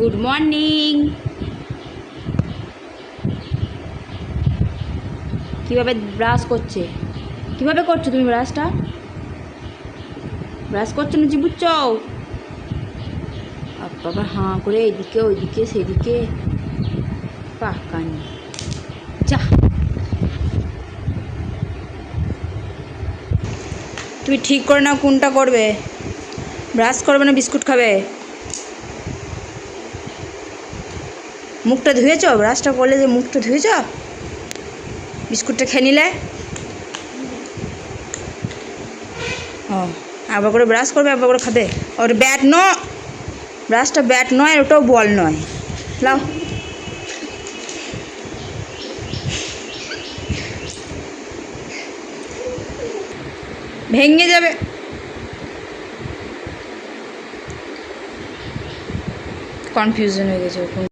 Good morning. কিভাবে brush করছে? কিভাবে করছো তুমি ব্রাশটা? ব্রাশ করছো না চিবুচ্ছ? বাবা হাঁ করে এদিকে ওইদিকে সেদিকে পাকানি। যা, তুমি ঠিক করে নাও কোনটা করবে। ব্রাশ করবে না বিস্কুট খাবে? মুখটা ধুয়েছ? ব্রাশটা করলে যে মুখটা ধুয়েছ? বিস্কুটটা খেয়ে নিলে? ও, আবার করে ব্রাশ করবে, আবার করে খাবে। ওর ব্যাট নয়, ব্রাশটা ব্যাট নয়, ওটাও বল নয়। লাও, ভেঙে যাবে। কনফিউশন হয়ে গেছে ওরকম।